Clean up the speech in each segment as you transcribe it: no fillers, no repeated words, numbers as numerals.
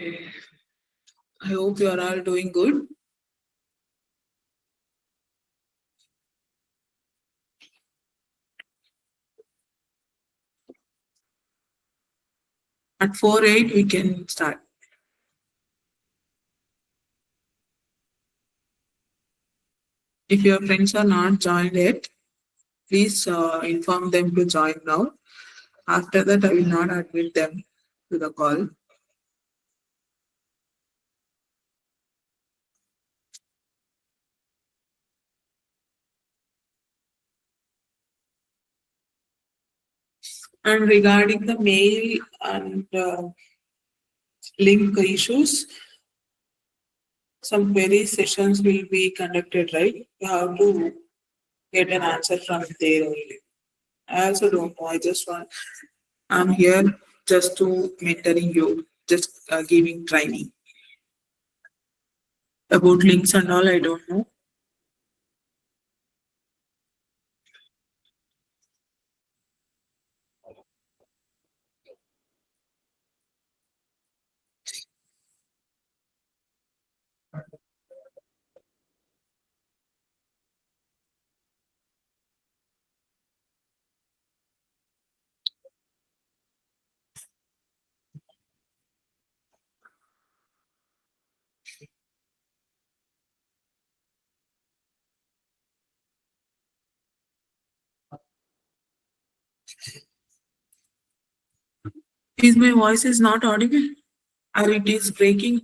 Okay. I hope you are all doing good. At 4:08 we can start. If your friends are not joined yet, please inform them to join now. After that, I will not admit them to the call. And regarding the mail and link issues, some query sessions will be conducted, right? You have to get an answer from there only. I also don't know. I'm here just to mentoring you, just giving training. About links and all, I don't know. Is my voice is not audible or it is breaking?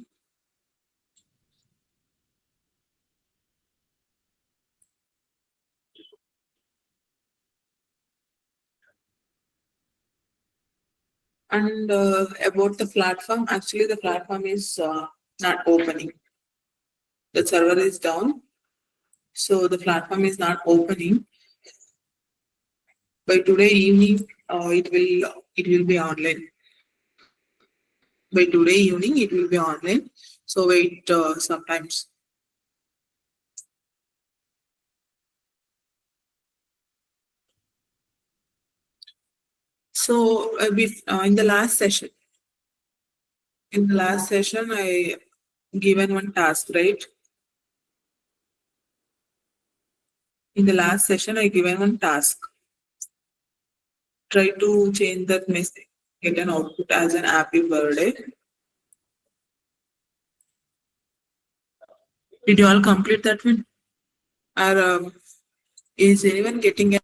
And about the platform, actually the platform is not opening. The server is down, so the platform is not opening. By today evening, it will be online. By today evening, it will be online. So wait sometimes. So in the last session, I given one task, right? In the last session, I given one task. Try to change that message, get an output as an happy birthday. Did you all complete that one? Or is anyone getting a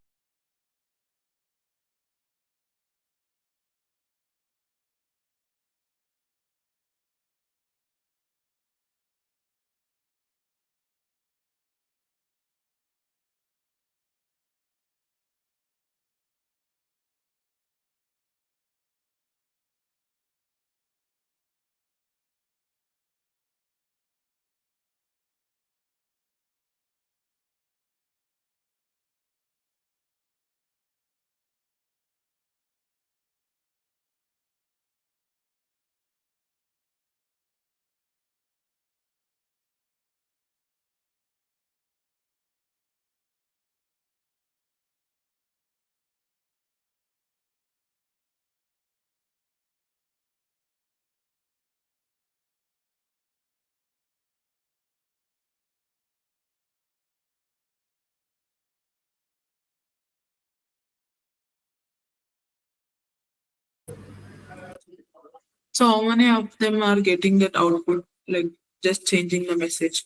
so how many of them are getting that output, like just changing the message?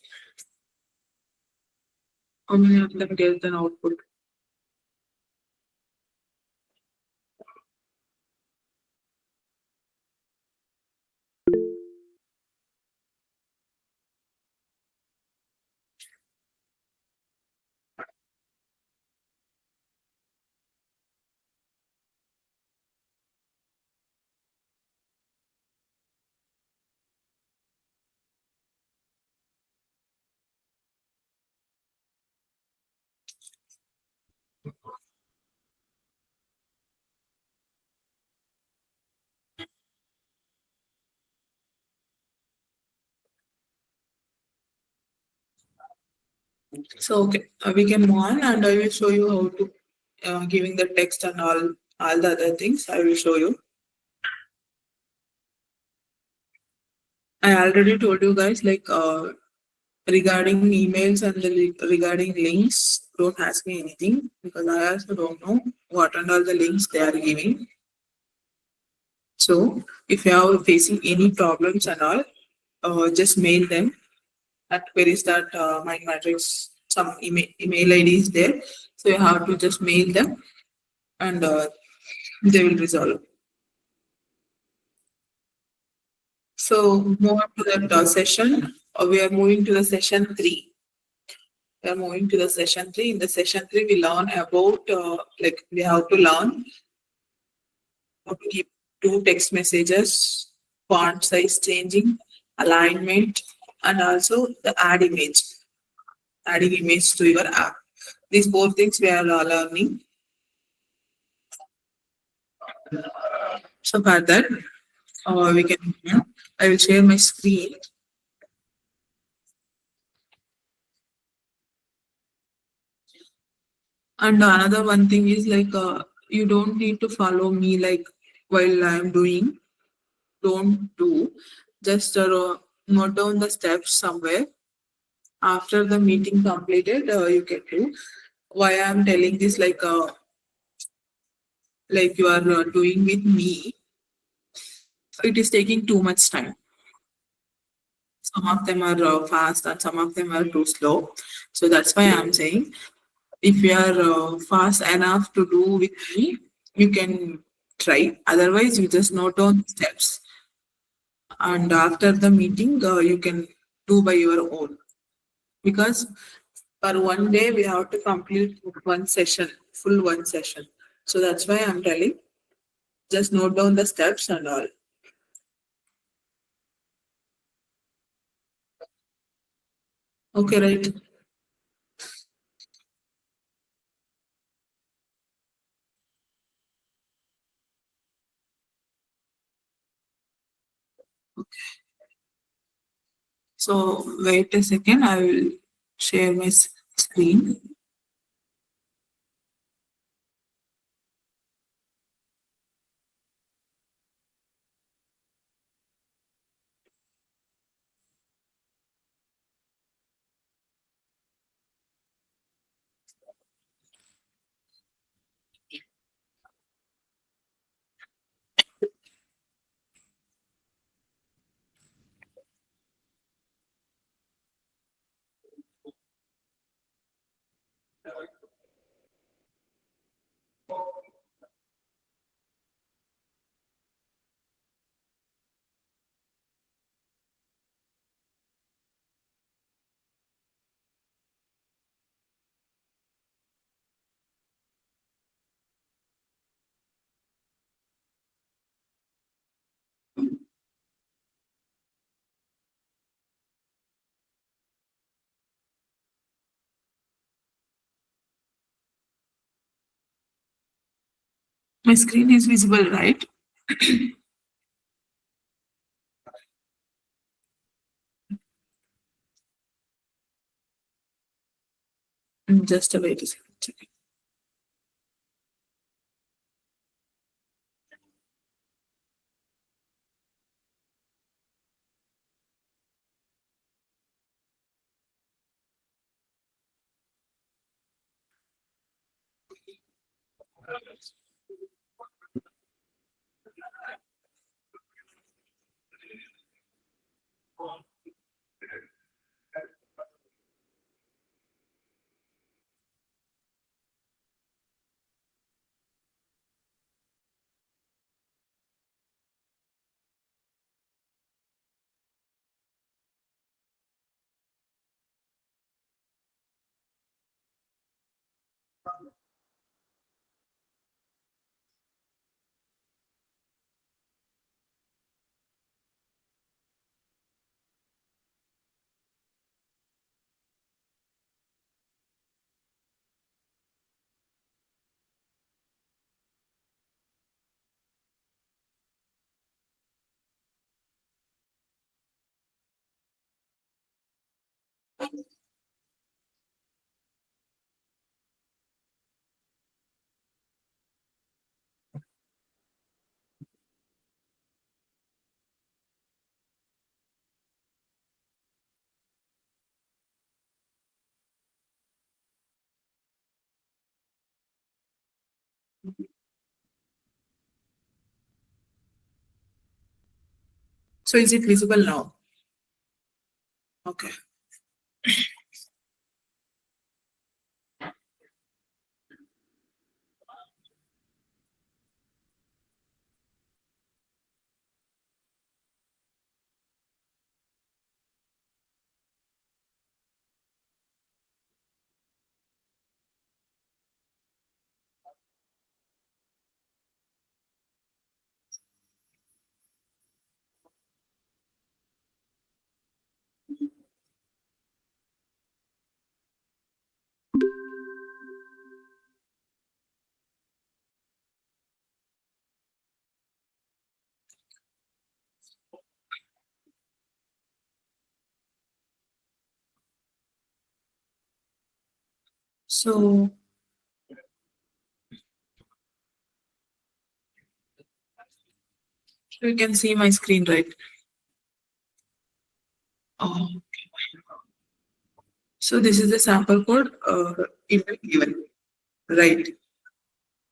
How many of them get an output? So okay, we can move on, and I will show you how to giving the text and all the other things. I will show you. I already told you guys like regarding emails and regarding links, don't ask me anything because I also don't know what and all the links they are giving. So if you are facing any problems and all, just mail them at queries that my matrix some email ID is there. So you have to just mail them and they will resolve. So move on to that session. We are moving to the session three. We are moving to the session three. In the session three, we learn about like we have to learn how to keep two text messages, font size changing, alignment, and also the adding image to your app. These four things we are learning. So for that, we can. I will share my screen. And another one thing is like you don't need to follow me like while I'm doing. Don't do. Just note down the steps somewhere. After the meeting completed, you can do. Why I'm telling this like you are doing with me, it is taking too much time. Some of them are fast and some of them are too slow. So that's why I'm saying if you are fast enough to do with me, you can try. Otherwise, you just note down the steps. And after the meeting, you can do by your own. Because for one day, we have to complete one session, full one session. So that's why I'm telling, just note down the steps and all. Okay, right. So wait a second, I will share my screen. My screen is visible, right? Just a wait a second. So is it visible now? Okay. So you can see my screen, right? Oh. So this is the sample code given, right?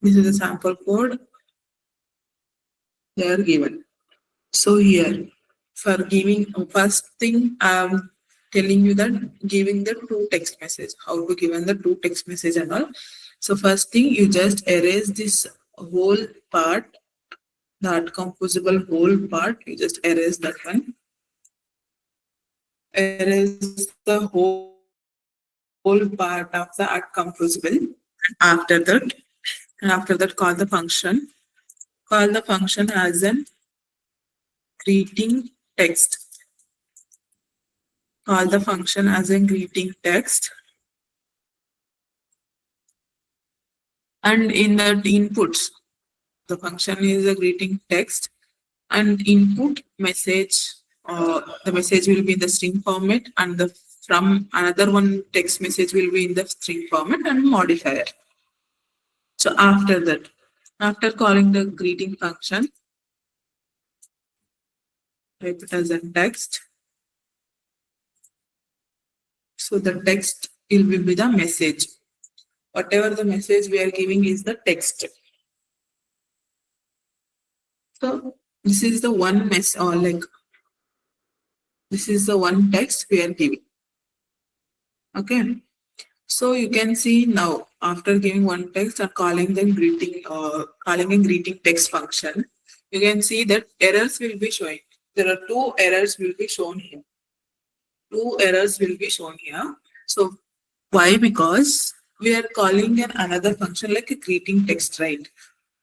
This is the sample code they are given. So here, for giving first thing, I'm telling you that giving the two text message, how to given the two text message and all. So first thing, you just erase this whole part, that composable whole part. You just erase that one. Erase the whole part of the composable. After that, call the function. Call the function as an greeting text. Call the function as a greeting text, and in that inputs, the function is a greeting text, and input message, the message will be in the string format, and the from another one text message will be in the string format and modifier. So after that, after calling the greeting function, type it as a text. So the text will be the message. Whatever the message we are giving is the text. So this is the one mess, or like this is the one text we are giving. Okay. So you can see now after giving one text and calling the greeting, calling a greeting text function, you can see that errors will be showing. There are two errors will be shown here. Two errors will be shown here. So why? Because we are calling an another function like a greeting text, right?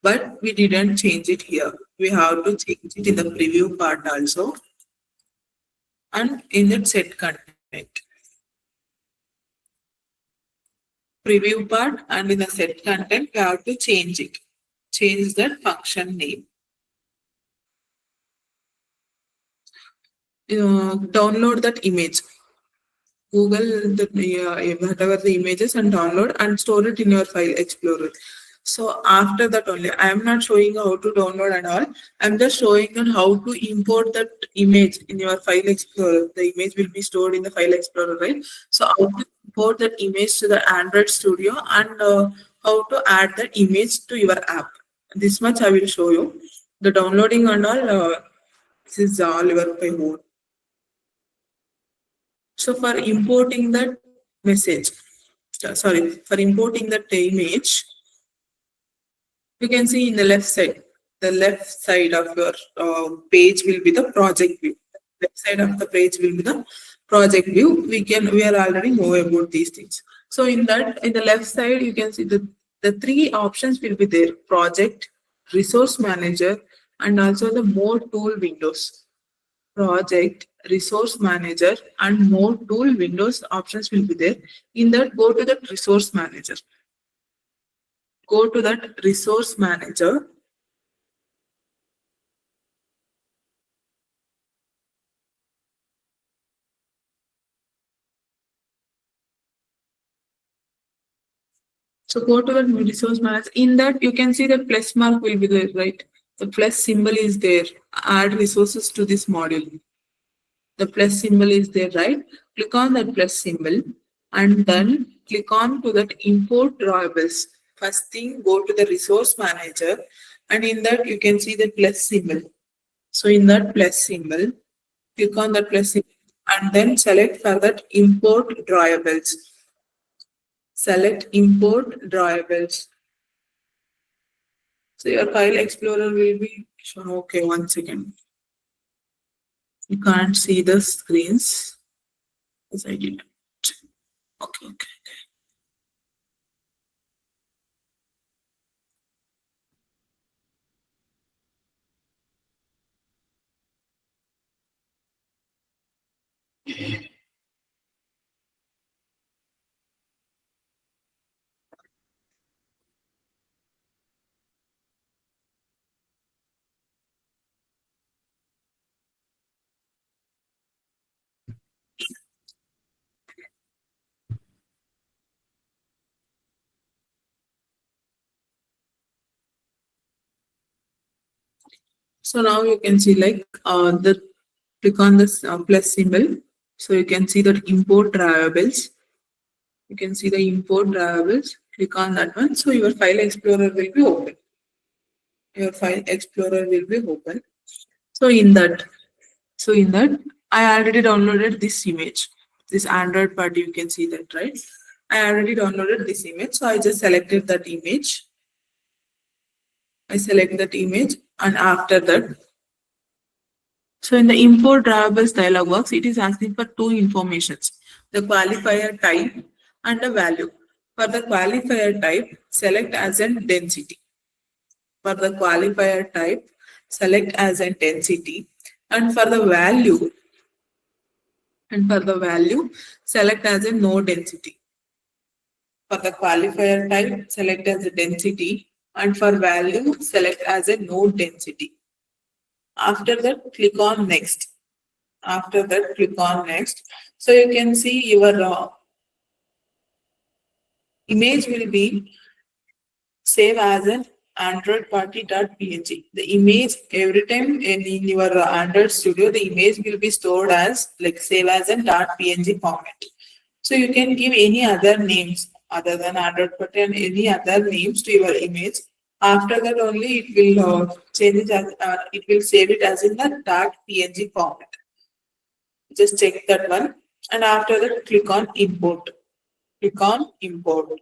But we didn't change it here. We have to change it in the preview part also and in the set content. Preview part and in the set content, we have to change it. Change that function name. Download that image. Google the whatever the images and download and store it in your file explorer. So after that only, I am not showing how to download and all. I'm just showing on how to import that image in your file explorer. The image will be stored in the file explorer, right? So how to import that image to the Android Studio and how to add that image to your app. This much I will show you. The downloading and all, this is all your by own. So for importing that message, sorry, for importing that image, you can see in the left side. The left side of your page will be the project view. Left side of the page will be the project view. We are already know about these things. So in that, in the left side, you can see the three options will be there: project, resource manager, and also the more tool windows. Project, resource manager, and more tool windows options will be there. In that, go to that resource manager. Go to that resource manager. So go to the resource manager. In that, you can see the plus mark will be there, right? The plus symbol is there. Add resources to this module. The plus symbol is there, right? Click on that plus symbol and then click on to that import drawables first thing, go to the resource manager, and in that you can see the plus symbol. So in that plus symbol, click on that plus symbol and then select for that import drawables. Select import drawables. So your file explorer will be shown. Okay, one second. You can't see the screens. Yes, I did. Okay, okay. So now you can see like the click on this plus symbol. So you can see that import variables. You can see the import variables. Click on that one. So your file explorer will be open. Your file explorer will be open. So in that, I already downloaded this image. This Android part, you can see that, right? I already downloaded this image. So I just selected that image. I select that image, and after that, so in the import variables dialog box, it is asking for two informations, the qualifier type and the value. For the qualifier type, select as an density. For the qualifier type, select as an density. And for the value, select as a no density. For the qualifier type, select as a density. And for value, select as a no density. After that, click on next. After that, click on next. So you can see your image will be save as an Android party.png. The image every time in your Android Studio, the image will be stored as like save as an .png format. So you can give any other names other than Android party and any other names to your image. After that only it will change it as it will save it as in the .png format. Just check that one, and after that click on import. Click on import.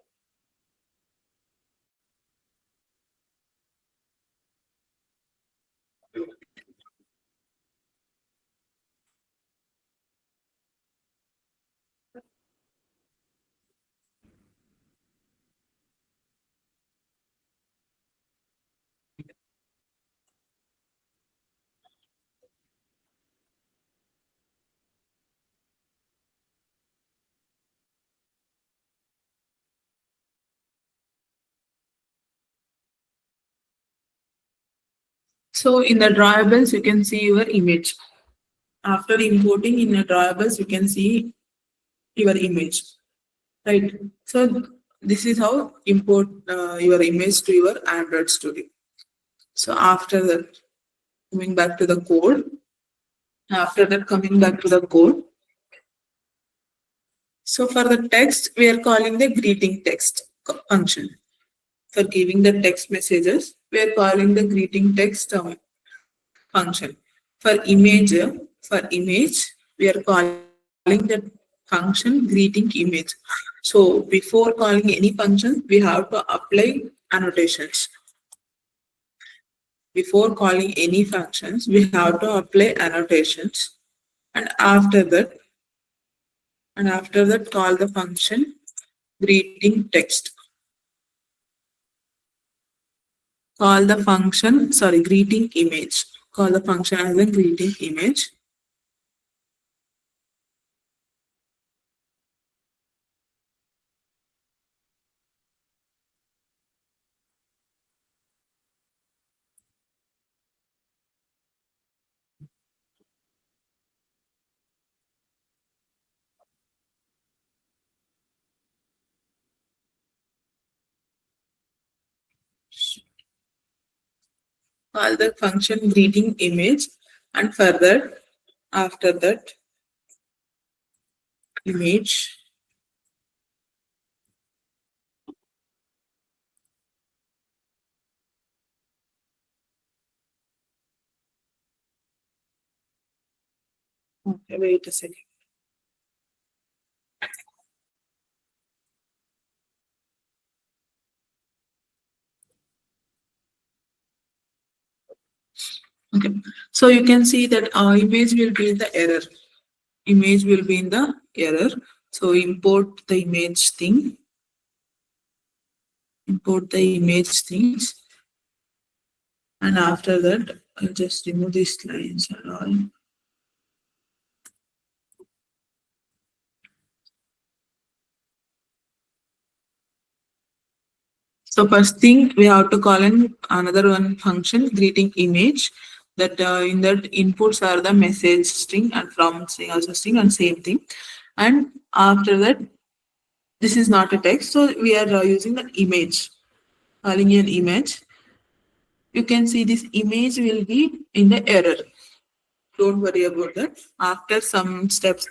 So in the drawables, you can see your image. After importing in the drawables, you can see your image, right? So this is how import your image to your Android Studio. So after that, coming back to the code. After that, coming back to the code. So for the text, we are calling the greeting text function. For giving the text messages, we are calling the greeting text function. For image, we are calling the function greeting image. So before calling any function, we have to apply annotations. Before calling any functions, we have to apply annotations, and after that call the function greeting text. Call the function, sorry, greeting image. Call the function as a greeting image. Call the function greeting image, and further after that image Okay, wait a second. Okay, so you can see that image will be in the error. Image will be in the error. So import the image thing. Import the image things. And after that, I'll just remove these lines and all. So first thing we have to call in another one function greeting image that in that inputs are the message string and from string also string and same thing. And after that, this is not a text, so we are using an image, calling an image. You can see this image will be in the error. Don't worry about that. After some steps,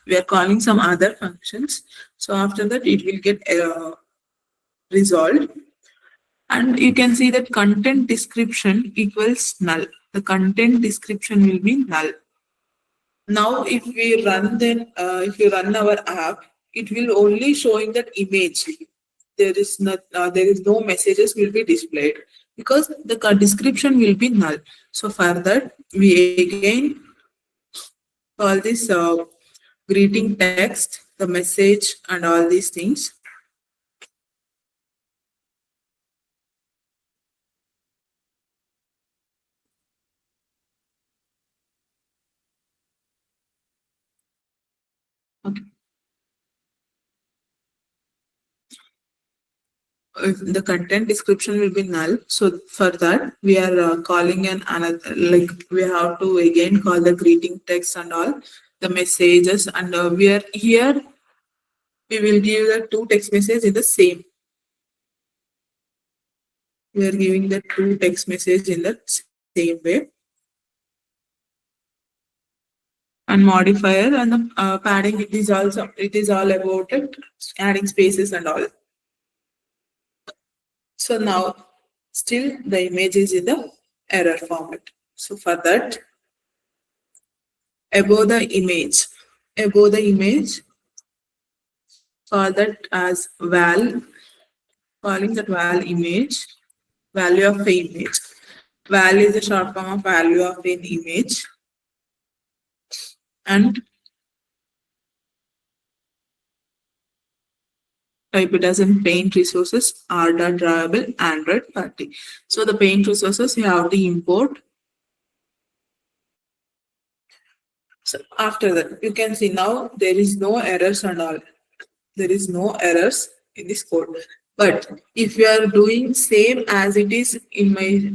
we are calling some other functions. So after that, it will get resolved. And you can see that content description equals null. The content description will be null. Now, if we run our app, it will only showing that image. There is no messages will be displayed because the description will be null. So for that, we again call this greeting text, the message, and all these things. Okay. If the content description will be null, so for that we are calling an another, like we have to again call the greeting text and all the messages, and we are here we will give the two text message in the same. We are giving the two text message in the same way. And modifier and the padding, it is all about it, adding spaces and all. So now still the image is in the error format. So for that, above the image, above the image, call that as val, calling that val image, value of the image. Val is the short form of value of an image, and type it as in paint resources r.drawable android party. So the paint resources you have to import. So after that, you can see now there is no errors and all. There is no errors in this code. But if you are doing same as it is in my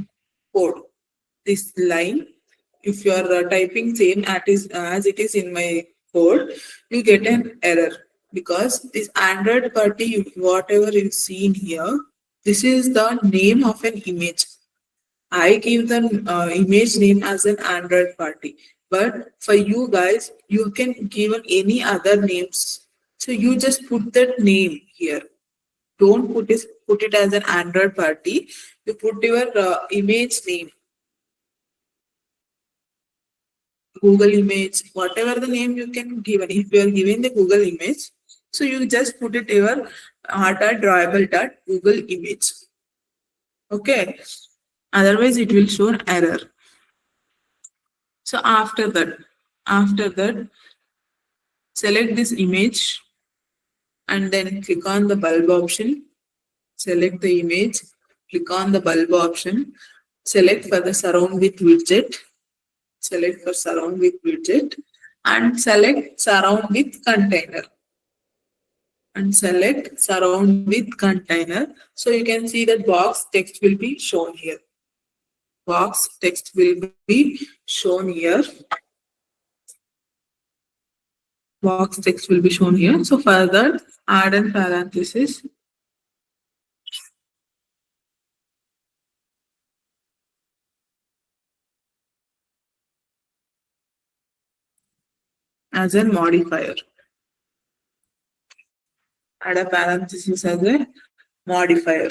code, this line, if you are typing same as it is in my code, you get an error because this Android party, whatever you see in here, this is the name of an image. I give the image name as an Android party. But for you guys, you can give any other names. So you just put that name here. Don't put it as an Android party. You put your image name, Google image, whatever the name you can give. And if you are giving the Google image, so you just put it your drawable.google image. Okay. Otherwise, it will show an error. So after that, select this image and then click on the bulb option. Select the image, click on the bulb option, select for the surround with widget, select for surround with widget, and select surround with container. And select surround with container. So you can see that box text will be shown here. Box text will be shown here. Box text will be shown here. So further, add an parenthesis as a modifier. Add a parenthesis as a modifier.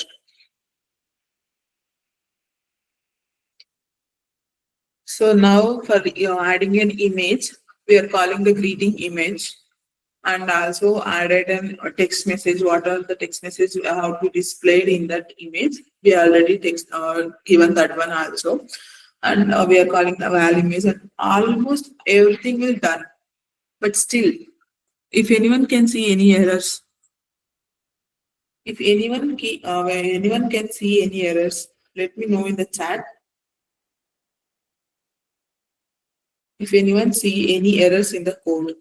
So now for adding an image, we are calling the greeting image and also added a text message. What are the text message have to displayed in that image? We already text given that one also, and we are calling the val image, and almost everything will done. But still, if anyone can see any errors, if anyone can see any errors, let me know in the chat. If anyone see any errors in the code.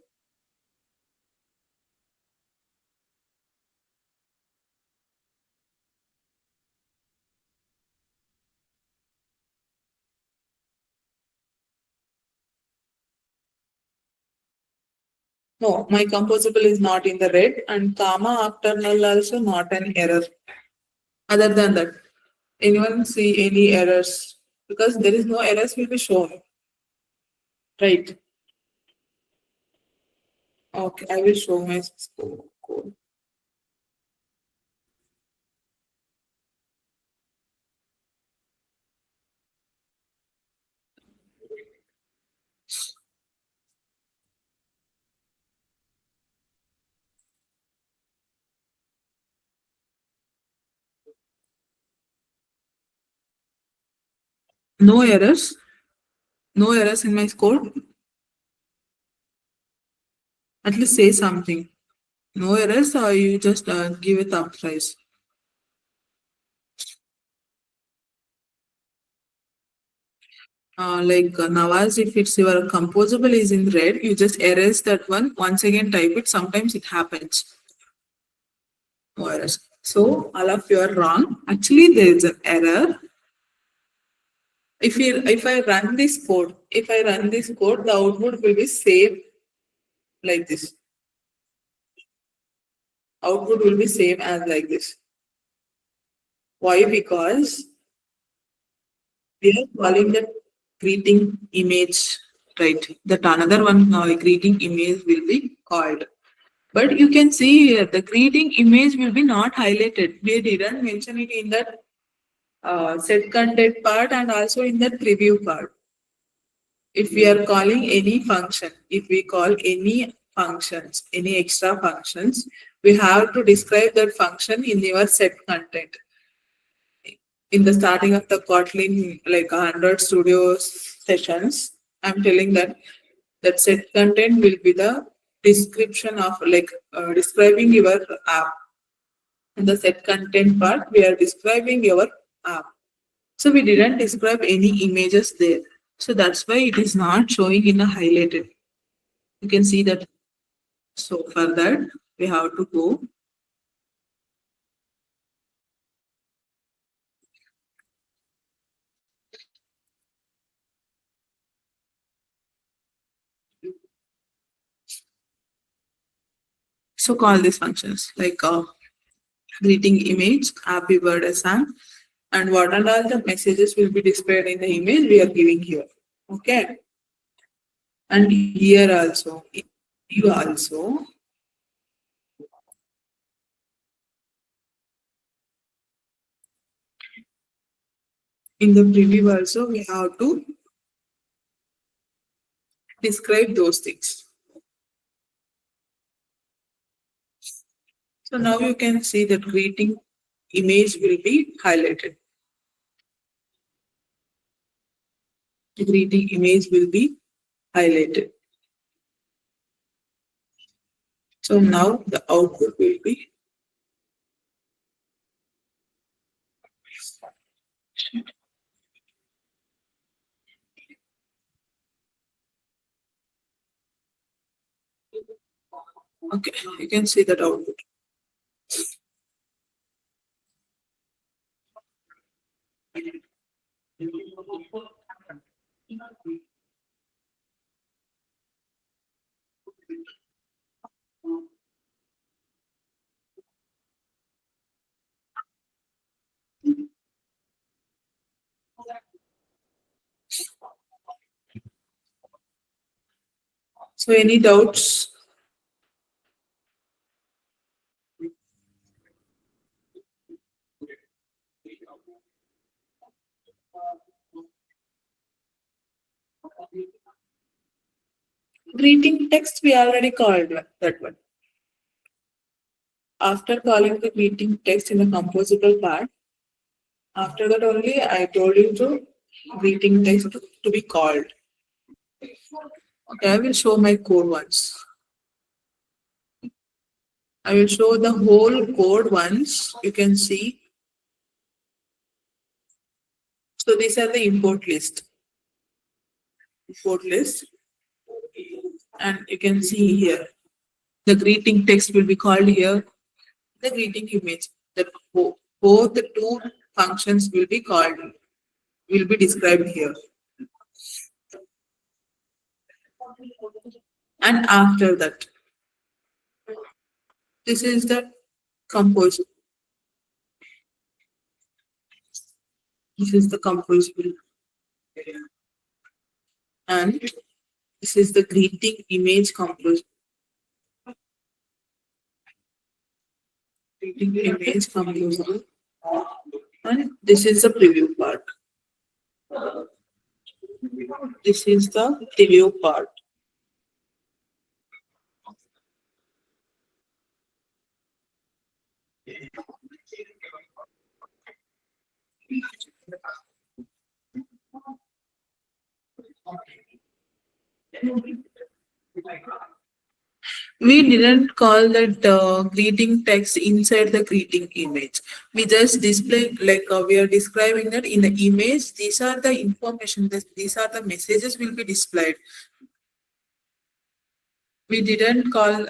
No, my composable is not in the red and comma after null also not an error. Other than that, anyone see any errors? Because there is no errors will be shown. Right. Okay, I will show my code. No errors. No errors in my code. At least say something. No errors or you just give a thumb size. Nawaz, if it's your composable is in red, you just erase that one. Once again type it. Sometimes it happens. No errors. So all of you are wrong. Actually, there is an error. If I run this code, the output will be same like this. Output will be same as like this. Why? Because we are calling that greeting image, right? That another one greeting image will be called. But you can see the greeting image will be not highlighted. We didn't mention it in that set content part and also in that preview part. If we are calling any function, if we call any functions, any extra functions, we have to describe that function in your set content. In the starting of the Kotlin, like 100 studio sessions, I'm telling that that set content will be the description of describing your app. In the set content part, we are describing your app. So we didn't describe any images there. So that's why it is not showing in a highlighted. You can see that. So for that, we have to go. So call these functions like greeting image, happy birthday Sam, and what and all the messages will be displayed in the image we are giving here. Okay. And here also, you also, in the preview also, we have to describe those things. So now you can see that greeting image will be highlighted. The greeting image will be highlighted. So now the output will be okay. You can see that output. So any doubts? Greeting text we already called that one. After calling the greeting text in the composable part, after that only I told you to greeting text to be called. Okay, I will show my code once. I will show the whole code once. You can see. So these are the import list. Import list. And you can see here. The greeting text will be called here. The greeting image. Both the two functions will be called, will be described here. And after that, this is the compose. This is the composable. And this is the greeting image compose. Greeting image composable. And this is the preview part. This is the preview part. We didn't call that greeting text inside the greeting image. We just display like we are describing that in the image. These are the information. These are the messages will be displayed. We didn't call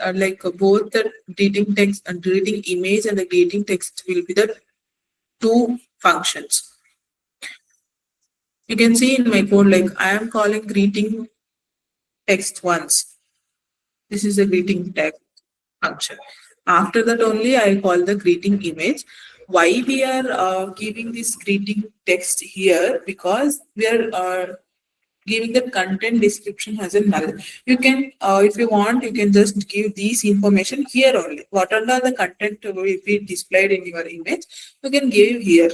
both the greeting text and greeting image and the greeting text will be the two functions. You can see in my code like I am calling greeting text once. This is a greeting text function. After that only I call the greeting image. Why we are giving this greeting text here? Because we are giving the content description as a null. You can, if you want, you can just give these information here only. What are the content will be displayed in your image? You can give here.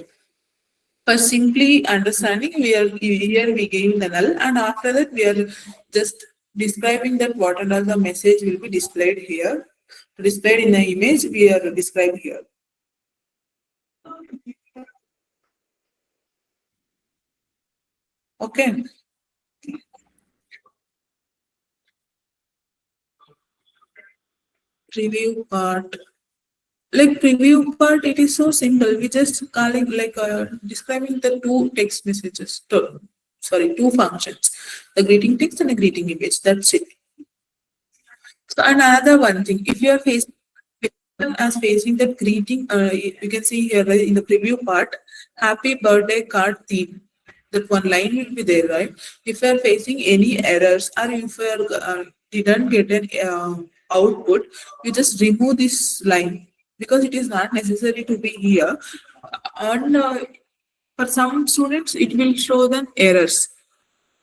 For simply understanding, we are here we gave the null, and after that we are just describing that what and all the message will be displayed here. Displayed in the image, we are described here. Okay. Preview part. Like preview part, it is so simple. We just calling describing the two text messages. Two functions. The greeting text and the greeting image. That's it. So another one thing, if you are facing as facing the greeting, you can see here right, in the preview part, happy birthday card theme. That one line will be there, right? If you are facing any errors or if you are, didn't get an output, you just remove this line because it is not necessary to be here. And for some students, it will show them errors.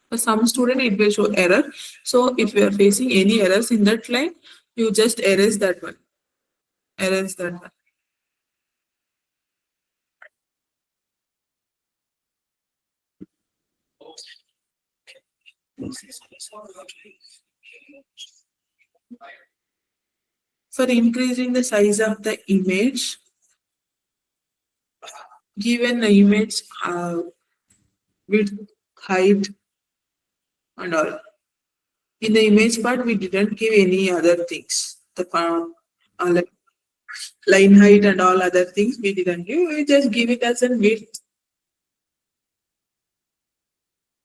For some student, it will show error. So if you are facing any errors in that line, you just erase that one. Erase that one. For increasing the size of the image, given the image width, height, and all. In the image part, we didn't give any other things. The like line height and all other things we didn't give. We just give it as a width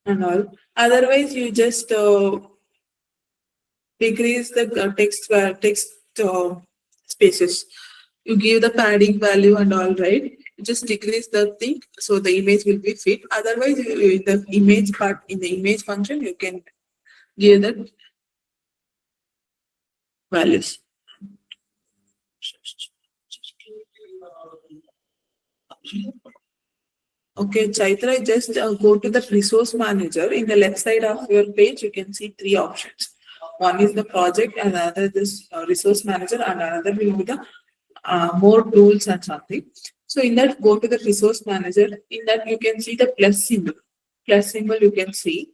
and all. Otherwise, you just decrease the text spaces. You give the padding value and all, right? You just decrease the thing so the image will be fit. Otherwise, in the image part, in the image function, you can give the values. Okay, Chaitra, just go to the resource manager. In the left side of your page, you can see three options. One is the project, another is resource manager, and another will be the more tools and something. So in that, go to the resource manager. In that, you can see the plus symbol. Plus symbol you can see.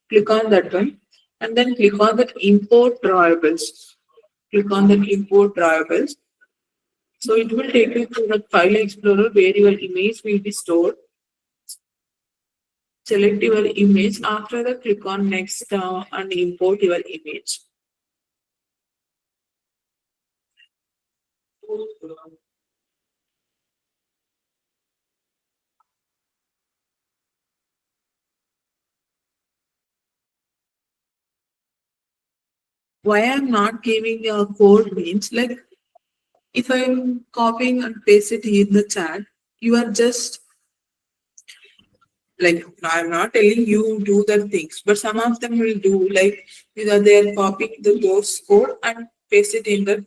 Click on that one. and then click on the import drawables. Click on the import drawables. So it will take you to the file explorer where your image will be stored. Select your image. After that, click on next and import your image. Why I'm not giving a code means like if I'm copying and paste it in the chat, you are just like I'm not telling you do the things, but some of them will do like either they are copying the those code and paste it in the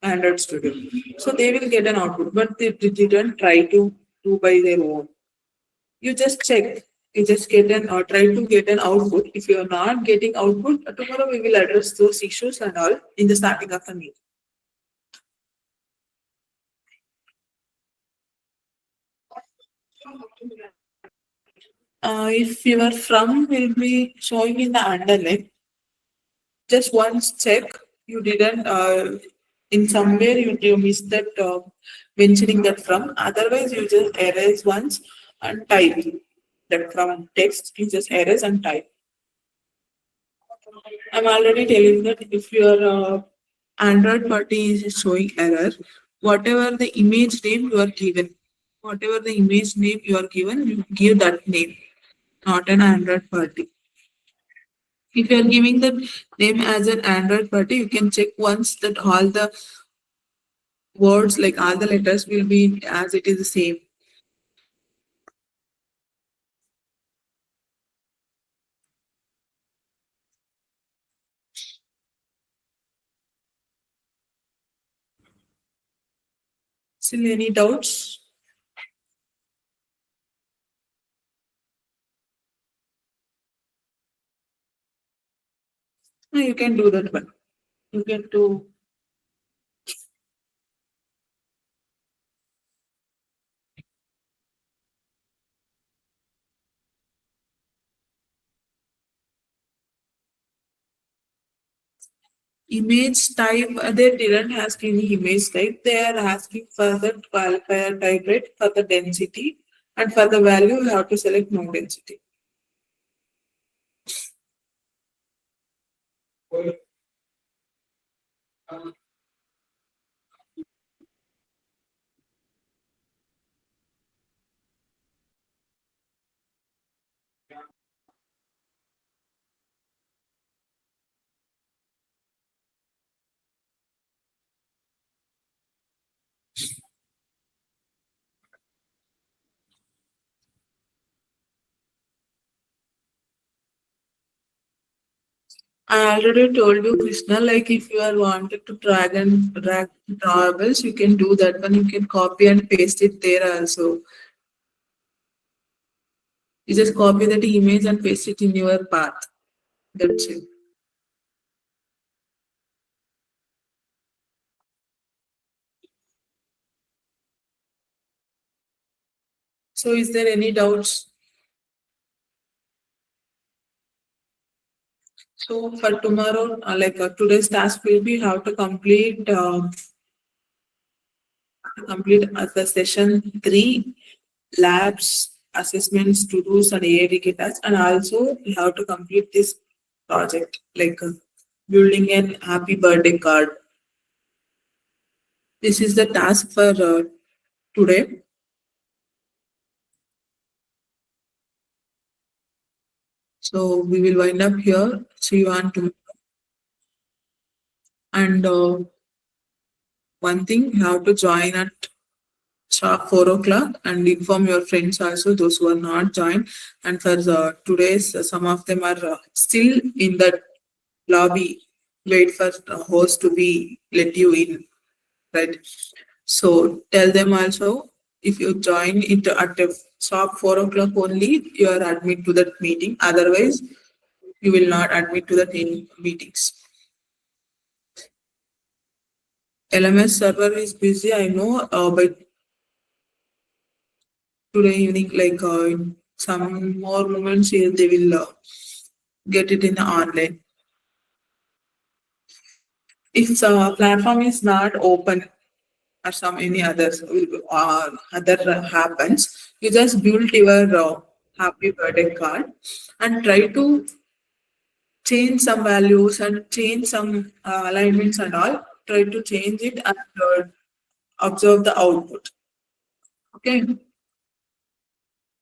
Android Studio. So they will get an output, but they didn't try to do by their own. You just check. You just get an or try to get an output. If you are not getting output, tomorrow we will address those issues and all in the starting of the meeting. If your from will be showing in the underline, just once check you didn't in somewhere you missed that mentioning that from. Otherwise, you just erase once and type that from text. You just erase and type. I'm already telling that if your Android party is showing error, whatever the image name you are given, whatever the image name you are given, you give that name, not an Android party. If you are giving the name as an Android party, you can check once that all the words, like all the letters, will be as it is the same. Still any doubts? No, you can do that one. You can do image type. They didn't ask any image type. They are asking for the qualifier type rate for the density, and for the value you have to select no density. I already told you, Krishna, like if you are wanted to drag drawables, you can do that one. You can copy and paste it there also. You just copy that image and paste it in your path. That's it. So is there any doubts? So for tomorrow, today's task will be how to complete the session 3 labs, assessments, to do's and AIDK tasks, and also we have to complete this project building an happy birthday card. This is the task for today. So we will wind up here. See you on tomorrow. And one thing, you have to join at sharp 4 o'clock and inform your friends also, those who are not joined. And for today's, some of them are still in the lobby, wait for the host to be let you in, right? So tell them also, if you join it at the sharp 4 o'clock only, you are admit to that meeting. Otherwise, you will not admit to the meetings. LMS server is busy, I know, but today evening, in some more moments, they will get it in the online. If the platform is not open or some any others other happens, you just build your happy birthday card and try to change some values and change some alignments and all. Try to change it and observe the output. Okay.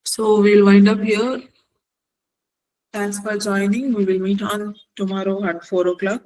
So we'll wind up here. Thanks for joining. We will meet on tomorrow at 4 o'clock.